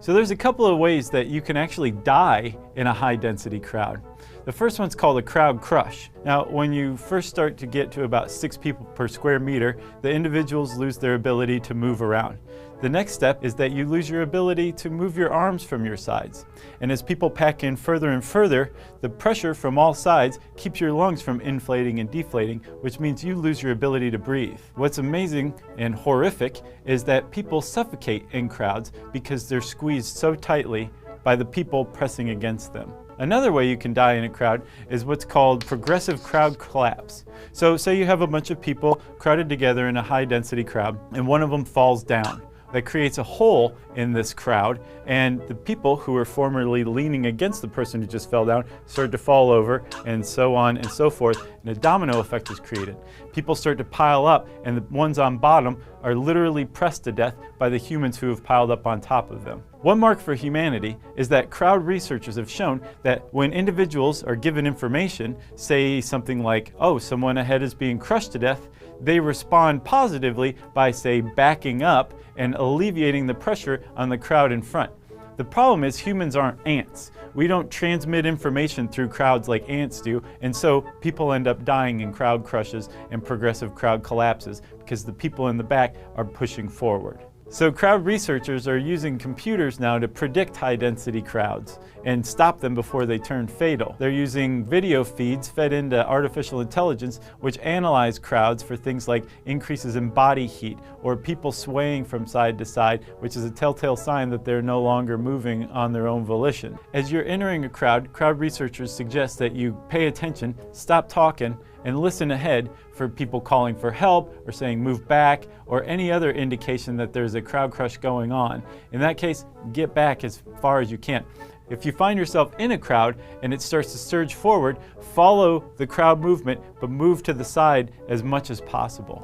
So there's a couple of ways that you can actually die in a high density crowd. The first one's called a crowd crush. Now, when you first start to get to about 6 people per square meter, the individuals lose their ability to move around. The next step is that you lose your ability to move your arms from your sides. And as people pack in further and further, the pressure from all sides keeps your lungs from inflating and deflating, which means you lose your ability to breathe. What's amazing and horrific is that people suffocate in crowds because they're squeezed so tightly by the people pressing against them. Another way you can die in a crowd is what's called progressive crowd collapse. So say you have a bunch of people crowded together in a high density crowd and one of them falls down. That creates a hole in this crowd, and the people who were formerly leaning against the person who just fell down start to fall over, and so on and so forth, and a domino effect is created. People start to pile up, and the ones on bottom are literally pressed to death by the humans who have piled up on top of them. One mark for humanity is that crowd researchers have shown that when individuals are given information, say something like, oh, someone ahead is being crushed to death, they respond positively by, say, backing up and alleviating the pressure on the crowd in front. The problem is humans aren't ants. We don't transmit information through crowds like ants do, and so people end up dying in crowd crushes and progressive crowd collapses because the people in the back are pushing forward. So crowd researchers are using computers now to predict high-density crowds and stop them before they turn fatal. They're using video feeds fed into artificial intelligence which analyze crowds for things like increases in body heat or people swaying from side to side, which is a telltale sign that they're no longer moving on their own volition. As you're entering a crowd researchers suggest that you pay attention, stop talking, and listen ahead for people calling for help or saying move back or any other indication that there's a crowd crush going on. In that case, get back as far as you can. If you find yourself in a crowd and it starts to surge forward, follow the crowd movement but move to the side as much as possible.